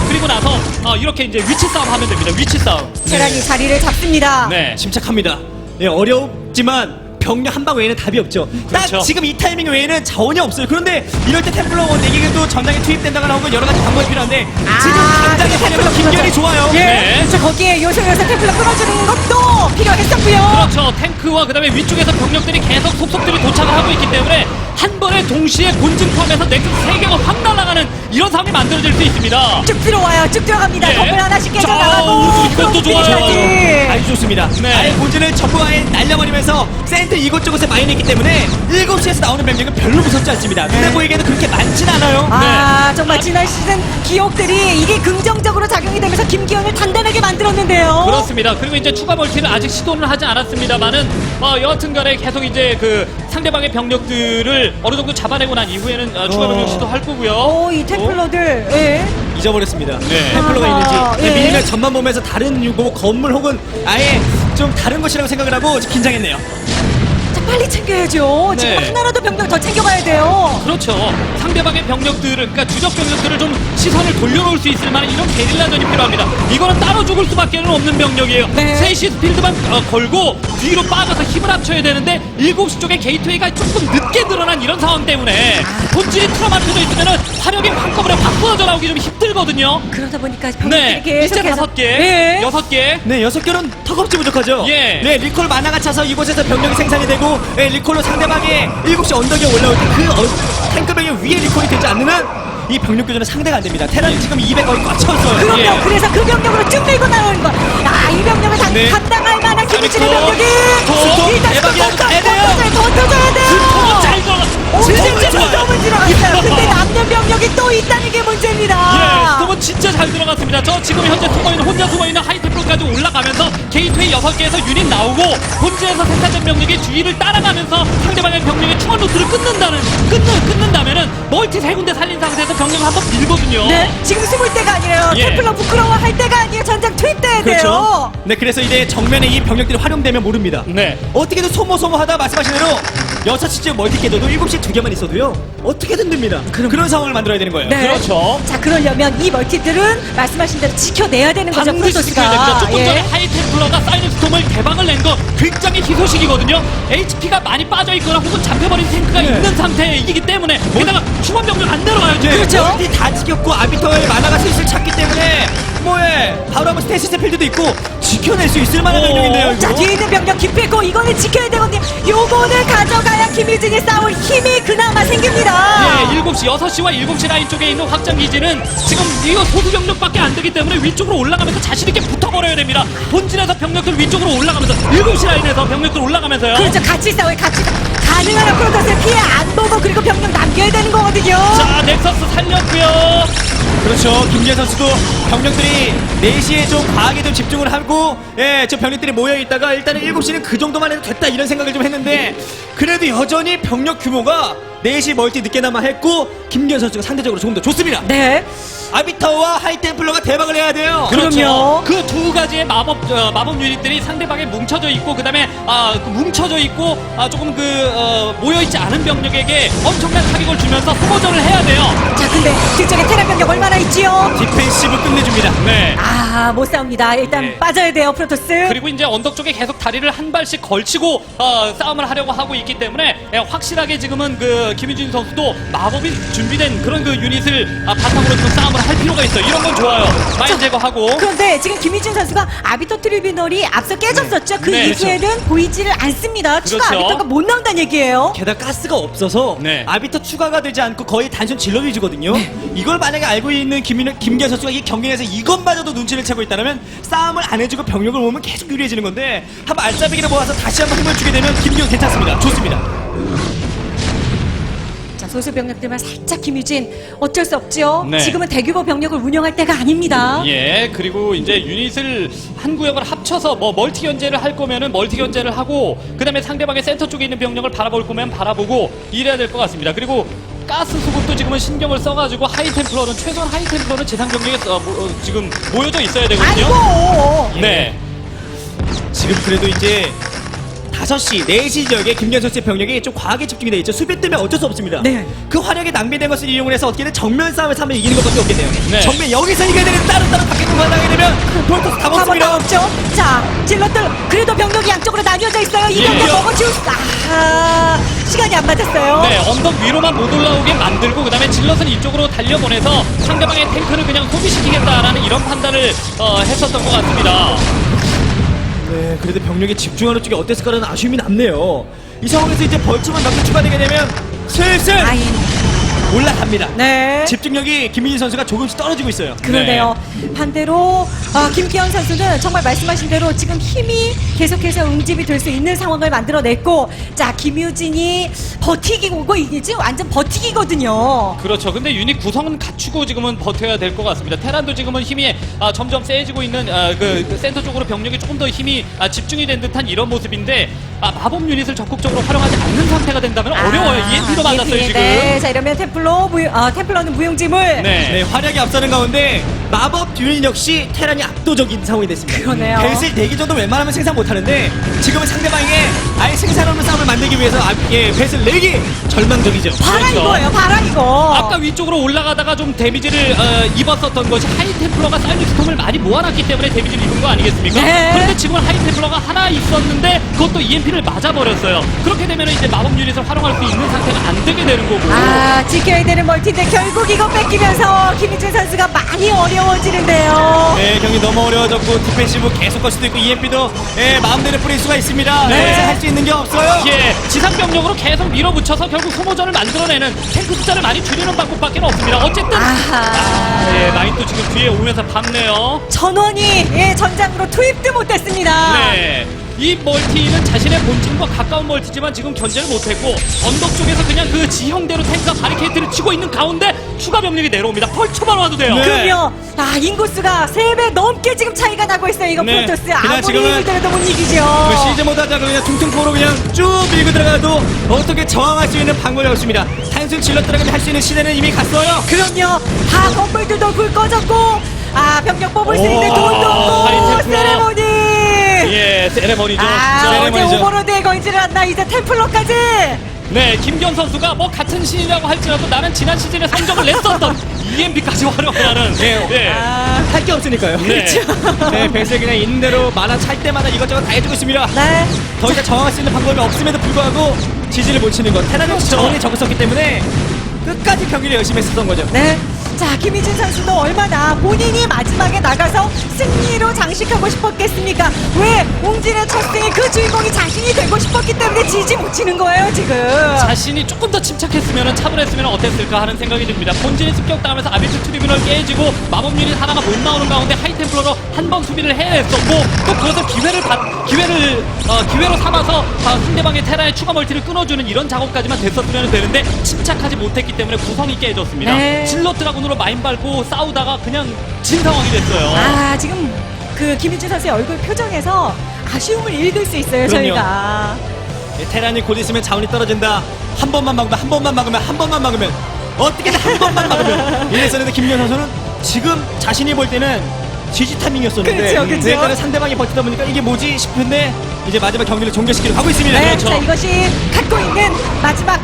그리고 나서 이렇게 이제 위치 싸움 하면 됩니다. 위치 싸움. 테란이 자리를 잡습니다. 네. 침착합니다. 예, 어렵지만 병력 한 방 외에는 답이 없죠. 그렇죠. 딱 지금 이 타이밍 외에는 자원이 없어요. 그런데 이럴 때 템플러 원내기가 또 전장에 투입된다거나 혹은 여러 가지 방법이 필요한데 지금 당장의 타이밍은 김기현이 좋아요. 예. 네. 그래서 거기에 요새 템플러 끊어주는 것도 필요했었고요. 그렇죠. 탱크와 그다음에 위쪽에서 병력들이 계속 속속들이 도착을 하고 있기 때문에 한 번에 동시에 본진 포함해서 넥슨 3개가 확 날아가는 이런 상황이 만들어질 수 있습니다. 쭉 들어와요. 쭉 들어갑니다. 예. 건물 하나씩 자, 깨져나가고 이것도 좋아요. 프로필까지. 아주 좋습니다. 네. 아예 본진을 전부 아예 날려버리면서 센터 이곳저곳에 많이 있기 때문에 7시에서 나오는 병력은 별로 무섭지 않습니다. 눈에 보이기에는 그렇게 많진 않아요. 아, 정말 지난 시즌 기억들이 이게 긍정적으로 작용이 되면서 김기현을 단단하게 만들었는데요. 그렇습니다. 그리고 이제 추가 멀티는 아직 시도는 하지 않았습니다만은 여하튼간에 계속 이제 그 상대방의 병력들을 어느 정도 잡아내고 난 이후에는 추가 병력 시도할 거고요. 오, 이 템플러들. 예. 잊어버렸습니다. 네. 템플러가 아하, 있는지. 예. 미니맵 전만 보면서 다른 뭐 건물 혹은 아예 좀 다른 것이라고 생각을 하고 긴장했네요. 자, 빨리 챙겨야죠. 지금 네. 하나라도 병력 더 챙겨가야 돼요. 그렇죠. 상대방의 병력들을, 그러니까 주적 병력들을 좀 시선을 돌려놓을 수 있을 만한 이런 게릴라전이 필요합니다. 이거는 따로 죽을 수밖에 없는 병력이에요. 네. 3시 스필드만 걸고 뒤로 빠져서 힘을 합쳐야 되는데 7시 쪽에 게이트웨이가 조금 늦게 드러난 이런 상황 때문에 본질이 틀어맞춰져 있으면 화력이 한꺼번에 확 쏟아져 나오기 좀 힘들거든요. 그러다 보니까 병력들이 네, 계속해서 이제 5개, 예. 6개. 네, 6개는 턱없이 부족하죠. 예. 네, 리콜 만화가 차서 이곳에서 병력이 생산이 되고, 예, 리콜로 상대방의 7시 언덕에 올라올 때 그 탱크 병력 위에 리콜이 되지 않는 한 이 병력 교전은 상대가 안 됩니다. 테란이 지금 200 거의 꽉 채웠어요. 그럼요. 예. 그래서 그 병력으로 쭉 밀고 나오는 거. 아, 이 병력을 네. 감당할 만한 김희진의 스톱. 병력이 스톱. 일단 대박이야. 가야 돼요. 더 터져야 돼요. 잘 들어가. 오, 진짜 진짜 좋아요. 너무 들어갔어요. 근데 남는 병력이 또 있다는 게 문제입니다. 예, 스톱은 진짜 잘 들어갔습니다. 저 지금 현재 혼자 숨어있는 하이템플까지 올라가면서 게이트웨이 6개에서 유닛 나오고 본진에서 생산된 병력이 주위를 따라가면서 상대방의 병력의 충원 루트를 끊는다면은 멀티 3군데 살린 상태에서 병력을 한번 밀거든요. 네, 지금 숨을 때가 아니에요. 예. 템플러 부끄러워할 때가 아니에요. 전장 투입돼야 그렇죠. 돼요. 네, 그래서 이제 정면에 이 병력들이 활용되면 모릅니다. 네. 어떻게든 소모하다 말씀하신 대로 6시쯤 멀티 깨져도 7시 2개만 있어도요. 어떻게든 됩니다. 그런 상황을 만들어야 되는 거예요. 네. 그렇죠. 자, 그러려면 이 멀티들은 말씀하신 대로 지켜내야 되는 거죠. 반드시 지켜야 됩니다. 조금 예. 전에 하이템플러가 사이렌 스톰을 개방을 낸 거 굉장히 희소식이거든요. HP가 많이 빠져있거나 혹은 잡혀버린 탱크가 네. 있는 상태이기 때문에 게다가 충원 병력 안 내려가요. 지금. 그렇죠. 멀티 다 지켰고 아비터의 만화가 슬슬 찼기 때문에 뭐에 바로 한번 스테이시스 필드도 있고 지켜낼 수 있을 만한 오. 병력인데요. 이거. 자, 뒤에 있는 병력 기필고 이거는 지켜야 되거든요. 요거는 가져가야 김희진이 싸울 힘이 그나마 생깁니다. 예, 7시, 6시와 7시 라인 쪽에 있는 확장 기지는 지금 이거 소수 병력밖에 안 되기 때문에 위쪽으로 올라가면서 자신있게 붙어버려야 됩니다. 본진에서 병력들 위쪽으로 올라가면서 7시 라인에서 병력들 올라가면서요. 그렇죠. 같이 싸워요. 같이. 가능한 앞으로도 피해 안 보고 그리고 병력 남겨야 되는 거거든요. 자, 넥서스 살렸고요. 그렇죠. 김기현 선수도 병력들이 4시에 좀 과하게 좀 집중을 하고, 예, 저 병력들이 모여있다가 일단은 7시는 그 정도만 해도 됐다 이런 생각을 좀 했는데, 그래도 여전히 병력 규모가 4시 멀티 늦게나마 했고, 김기현 선수가 상대적으로 조금 더 좋습니다. 네. 아비터와 하이템플러가 대박을 해야 돼요. 그럼요. 그 두 가지의 마법 유닛들이 상대방에 뭉쳐져 있고 그다음에 뭉쳐져 있고 조금 모여 있지 않은 병력에게 엄청난 타격을 주면서 소모전을 해야 돼요. 자, 근데 뒤쪽에 테란 병력 얼마나 있지요? 디펜시브 끝내줍니다. 네. 아, 못 싸웁니다. 일단 네. 빠져야 돼요, 프로토스. 그리고 이제 언덕 쪽에 계속 다리를 한 발씩 걸치고 싸움을 하려고 하고 있기 때문에 확실하게 지금은 김유진 선수도 마법이 준비된 그런 유닛을 바탕으로 좀 싸움을 할 필요가 있어요. 이런 건 좋아요. 마인 제거하고. 그런데 지금 김희준 선수가 아비터 트리뷰널이 앞서 깨졌었죠. 그 네, 이후에는 보이지를 않습니다. 추가 그렇죠. 아비터가 못 나온다는 얘기예요. 게다가 가스가 없어서 네. 아비터 추가가 되지 않고 거의 단순 질러 위주거든요. 이걸 만약에 알고 있는 김기현 선수가 이 경기에서 이것마저도 눈치를 채고 있다면 싸움을 안 해주고 병력을 모으면 계속 유리해지는 건데 한번 알짜배기를 모아서 다시 한번 힘을 주게 되면 김기현 괜찮습니다. 좋습니다. 자, 소수 병력들만 살짝 김유진 어쩔 수 없죠. 네. 지금은 대규모 병력을 운영할 때가 아닙니다. 예, 그리고 이제 유닛을 한 구역을 합쳐서 멀티 견제를 할 거면은 멀티 견제를 하고 그다음에 상대방의 센터 쪽에 있는 병력을 바라볼 거면 바라보고 이래야 될 것 같습니다. 그리고 가스 수급도 지금은 신경을 써가지고 최소한 하이템플러는 재상 병력에 지금 모여져 있어야 되거든요. 아이고. 네. 지금 그래도 이제 5시, 4시 지역에 김기현 선수의 병력이 좀 과하게 집중이 돼 있죠. 수비 때문에 어쩔 수 없습니다. 네. 그 화력이 낭비된 것을 이용을 해서 어떻게든 정면 싸움에서 하면 이기는 것밖에 없게 돼요. 네. 정면 여기서 이겨야 되는 따로따로 밖에 공간당하게 되면 볼토스 다 먹습니다. 없죠. 자, 질럿들 그래도 병력이 양쪽으로 나뉘어져 있어요. 이 병력 예. 먹어치우. 시간이 안 맞았어요. 네, 언덕 위로만 못 올라오게 만들고 그다음에 질럿은 이쪽으로 달려보내서 상대방의 탱크를 그냥 소비시키겠다라는 이런 판단을 했었던 것 같습니다. 네, 그래도 병력에 집중하는 쪽이 어땠을까라는 아쉬움이 남네요. 이 상황에서 이제 벌초만 몇 개 추가되게 되면 슬슬 아이, 올라갑니다. 네. 집중력이 김민희 선수가 조금씩 떨어지고 있어요. 그러네요. 반대로 김기현 선수는 정말 말씀하신 대로 지금 힘이 계속해서 응집이 될 수 있는 상황을 만들어냈고, 자, 김유진이 버티기고 이기지 완전 버티기거든요. 그렇죠. 근데 유닛 구성은 갖추고 지금은 버텨야 될 것 같습니다. 테란도 지금은 힘이 점점 세지고 있는 그 센터 쪽으로 병력이 조금 더 힘이 집중이 된 듯한 이런 모습인데 마법 유닛을 적극적으로 활용하지 않는 상태가 된다면 어려워요. EMP로 맞았어요 EMP, 지금. 네. 자, 이러면 템플러는 무용지물. 네. 네, 활약이 앞서는 가운데 마법 유닛 역시 테란이 압도적인 상황이 됐습니다. 그러네요. 뱃을 4개 정도 웬만하면 생산 못하는데 지금은 상대방에게 아예 생산 없는 싸움을 만들기 위해서 뱃을 4개 절망적이죠. 바라 그렇죠. 이거예요. 바라 이거. 아까 위쪽으로 올라가다가 좀 데미지를 입었었던 것이 하이템플러가 사이언스톰을 많이 모아놨기 때문에 데미지를 입은 거 아니겠습니까? 네. 그런데 지금은 하이템플러가 하나 있었는데 그것도 EMP를 맞아버렸어요. 그렇게 되면 이제 마법 유닛을 활용할 수 있는 상태가 안 되게 되는 거고. 지켜야 되는 멀티인데 결국 이거 뺏기면서 김희준 선수가 많이 어려워지는데요. 네, 경기 너무 어려워졌고 디펜시브 계속 걸 수도 있고 EMP도 마음대로 뿌릴 수가 있습니다. 네. 네. 할 수 있는 게 없어요. 예, 지상병력으로 계속 밀어붙여서 결국 소모전을 만들어내는 탱크 숫자를 많이 줄이는 방법밖에 없습니다. 어쨌든 예, 라인도 지금 뒤에 오면서 밟네요. 전원이 전장으로 투입도 못했습니다. 네. 이 멀티는 자신의 본진과 가까운 멀티지만 지금 견제를 못했고 언덕 쪽에서 그냥 그 지형대로 탱크가 바리케이트를 치고 있는 가운데 추가 병력이 내려옵니다. 벌초만 와도 돼요. 네. 그럼요. 인구수가 3배 넘게 지금 차이가 나고 있어요. 이거 네. 프로토스 그냥 아무리 지금은 힘을 들여도 못 이기죠. 그 시즈 못하자 그냥 퉁퉁포로 그냥 쭉 밀고 들어가도 어떻게 저항할 수 있는 방법이 없습니다. 단순 질러 들어가면 할 수 있는 시대는 이미 갔어요. 그럼요. 다 건물들도 불 꺼졌고 병력 뽑을 수 있는 돈도 없고 하이템플러. 세레모니. 예, 세레머니죠. 어제 세레머니죠. 오버로드에 거인지를 한다. 이제 템플러까지. 네, 김기현 선수가 같은 시즌이라고 할지라도 나는 지난 시즌에 성적을 냈었던 EMP까지 활용하는. 네. 할 게 없으니까요. 네. 네, 뱃을 그냥 있는 대로 만화 찰 때마다 이것저것 다 해주고 있습니다. 네. 더 이상 저항할 수 있는 방법이 없음에도 불구하고 지지를 못 치는 것. 테란은 그렇죠. 저항이 적었었기 때문에 끝까지 경기를 열심히 했었던 거죠. 네. 자, 김희진 선수도 얼마나 본인이 마지막에 나가서 승리로 장식하고 싶었겠습니까? 왜 웅진의 첫 승의 그 주인공이 자신이 되고 싶었기 때문에 지지 못 치는 거예요, 지금. 자신이 조금 더 침착했으면 차분했으면 어땠을까 하는 생각이 듭니다. 본진이 습격당하면서 아비트 트리뷰널 깨지고 마법 유닛 하나가 못 나오는 가운데 하이템플러로 한 번 수비를 해냈었고 또 그것을 기회로 삼아서 상대방의 테라의 추가 멀티를 끊어주는 이런 작업까지만 됐었으면 되는데 침착하지 못했기 때문에 구성이 깨졌습니다. 네. 질러 드라군으로 마인 밟고 싸우다가 그냥 진 상황이 됐어요. 지금 그 김희진 선수의 얼굴 표정에서 아쉬움을 읽을 수 있어요, 그럼요. 저희가. 테란이 곧 있으면 자원이 떨어진다. 한 번만 막으면 어떻게든 한 번만 막으면 이랬었는데 김기현 선수는 지금 자신이 볼 때는 지지 타이밍이었었는데 그렇죠, 그렇죠. 일단은 상대방이 버티다 보니까 이게 뭐지 싶은데 이제 마지막 경기를 종결시키러 가고 있습니다. 네, 그렇죠. 자, 이것이 갖고 있는 마지막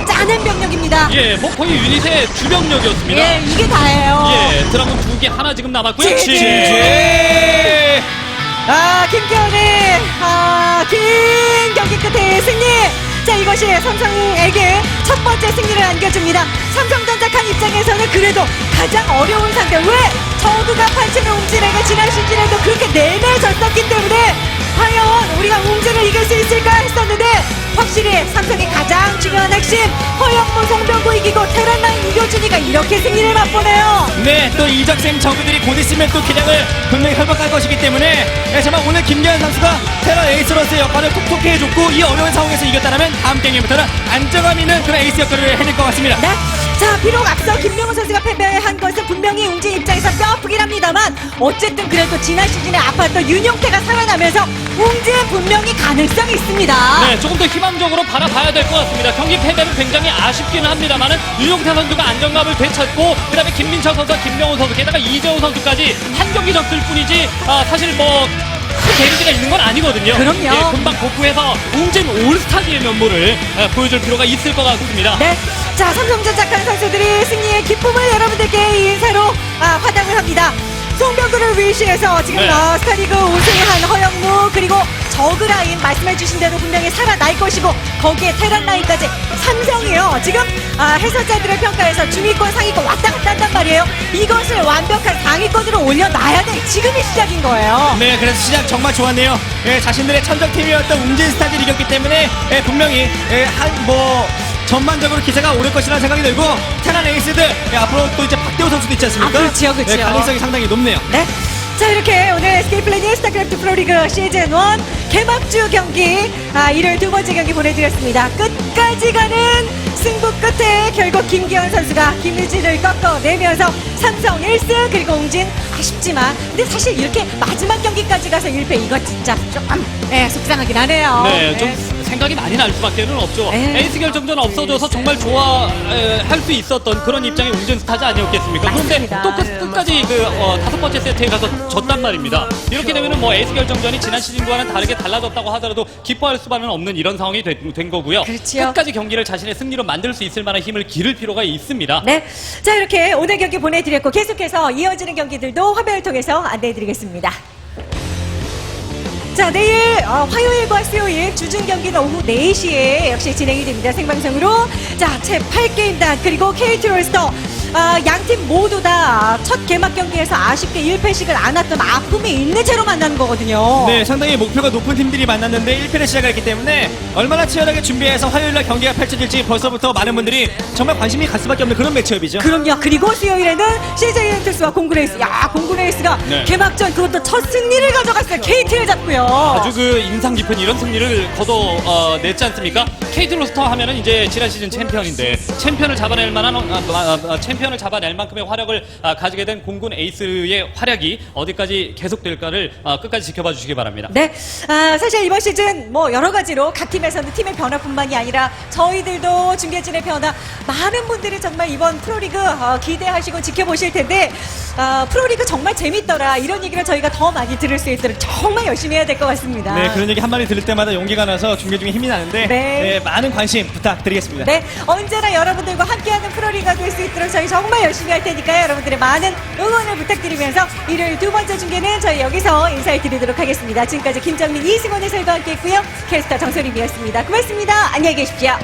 짜낸 병력입니다. 예, 뭐 거의 유닛의 주병력이었습니다. 예, 이게 다예요. 예, 드라곤 2개 하나 지금 남았고요. 지지! 예. 김기현의 긴 경기 끝에 승리. 자, 이것이 삼성에게 첫 번째 승리를 안겨줍니다. 삼성전자 칸 입장에서는 그래도 가장 어려운 상대. 왜? 저그가 판치는 웅진에게 지난 시즌에도 그렇게 내내졌었기 때문에 과연 우리가 웅진을 이길 수 있을까 했었는데 확실히 삼성의 가장 중요한 핵심 허영무 송병구 이기고 테란라인 이겨주니까 이렇게 승리를 맛보네요. 네, 또 이적생 저그들이 곧 있으면 또 기량을 분명히 회복할 것이기 때문에 네, 정말 오늘 김기현 선수가 테란 에이스로서의 역할을 톡톡히 해줬고 이 어려운 상황에서 이겼다면 다음 경기부터는 안정감 있는 그런 에이스 역할을 해낼 것 같습니다. 네. 자, 비록 앞서 김명훈 선수가 패배한 것은 분명히 웅진 입장에서 뼈아프긴 합니다만 어쨌든 그래도 지난 시즌에 아팠던 윤용태가 살아나면서 웅진 분명히 가능성이 있습니다. 네, 조금 더 희망적으로 바라봐야 될 것 같습니다. 경기 패배는 굉장히 아쉽기는 합니다만은 윤용태 선수가 안정감을 되찾고 그다음에 김민철 선수와 김명훈 선수 게다가 이재호 선수까지 한 경기 졌을 뿐이지 사실 뭐 큰 데미지가 있는 건 아니거든요. 그럼요. 예, 금방 복구해서 웅진 올스타즈의 면모를 보여줄 필요가 있을 것 같습니다. 네. 자, 삼성전자 칸 선수들이 승리의 기쁨을 여러분들께 인사로 화답을 합니다. 송병구를 위시해서 지금 네. 스타리그 우승한 허영무 그리고 저그라인 말씀해주신 대로 분명히 살아날 것이고 거기에 테란라인까지 삼성이요. 지금 해설자들의 평가에서 중위권 상위권 왔다 갔다 한단 말이에요. 이것을 완벽한 상위권으로 올려놔야 돼. 지금이 시작인 거예요. 네, 그래서 시작 정말 좋았네요. 예, 자신들의 천적팀이었던 웅진 스타들이 이겼기 때문에 분명히 전반적으로 기세가 오를 것이라는 생각이 들고 테란 에이스들 앞으로 또 이제 박대호 선수도 있지 않습니까? 그렇죠, 그렇죠. 네, 가능성이 상당히 높네요. 네. 자, 이렇게 오늘 SK플래닛 스타크래프트 프로리그 시즌 1 개막주 경기 일요일 두 번째 경기 보내드렸습니다. 끝까지 가는 승부 끝에 결국 김기현 선수가 김유진을 꺾어내면서 삼성 1승 그리고 웅진 아쉽지만 근데 사실 이렇게 마지막 경기까지 가서 1패 이거 진짜 조금 속상하긴 하네요. 네, 좀 생각이 많이 날 수밖에는 없죠. 네. 에이스 결정전 없어져서 정말 좋아할 수 있었던 그런 입장의 웅진 스타즈 아니었겠습니까? 맞습니다. 그런데 또 끝까지 다섯 번째 세트에 가서 졌단 말입니다. 이렇게 되면은 뭐 에이스 결정전이 지난 시즌과는 다르게 달라졌다고 하더라도 기뻐할 수만은 없는 이런 상황이 된 거고요. 그렇지요. 끝까지 경기를 자신의 승리로 만들 수 있을 만한 힘을 기를 필요가 있습니다. 네. 자, 이렇게 오늘 경기 보내드렸고 계속해서 이어지는 경기들도 화면을 통해서 안내해드리겠습니다. 자, 내일 화요일과 수요일 주중 경기는 오후 4시에 역시 진행이 됩니다. 생방송으로. 자, 제8게임단 그리고 KT 롤스터 양팀 모두 다 첫 개막 경기에서 아쉽게 1패씩을 안았던 아픔이 있는 채로 만나는 거거든요. 네, 상당히 목표가 높은 팀들이 만났는데 1패를 시작했기 때문에 얼마나 치열하게 준비해서 화요일날 경기가 펼쳐질지 벌써부터 많은 분들이 정말 관심이 갈 수밖에 없는 그런 매치업이죠. 그럼요. 그리고 수요일에는 CJ 이벤트스와 공군에이스. 야, 공군에이스가 네. 개막전 그것도 첫 승리를 가져갔어요. KT를 잡고요. 아주 그 인상 깊은 이런 승리를 냈지 않습니까? KT 로스터 하면은 이제 지난 시즌 챔피언인데 챔피언을 잡아낼 만한 챔피언을 잡아낼 만큼의 화력을 가지게 된 공군 에이스의 활약이 어디까지 계속될까를 끝까지 지켜봐 주시기 바랍니다. 네, 사실 이번 시즌 뭐 여러 가지로 각 팀에서는 팀의 변화뿐만이 아니라 저희들도 중계진의 변화 많은 분들이 정말 이번 프로리그 기대하시고 지켜보실 텐데 프로리그 정말 재밌더라 이런 얘기를 저희가 더 많이 들을 수 있도록 정말 열심히 해야 될 것 같습니다. 네, 그런 얘기 한 마디 들을 때마다 용기가 나서 중계 중에 힘이 나는데 네. 많은 관심 부탁드리겠습니다. 네, 언제나 여러분들과 함께하는 프로리그가 될 수 있도록 저희 정말 열심히 할 테니까요. 여러분들의 많은 응원을 부탁드리면서 일요일 두 번째 중계는 저희 여기서 인사를 드리도록 하겠습니다. 지금까지 김정민, 이승원 해설과 함께했고요. 캐스터 정소림이었습니다. 고맙습니다. 안녕히 계십시오.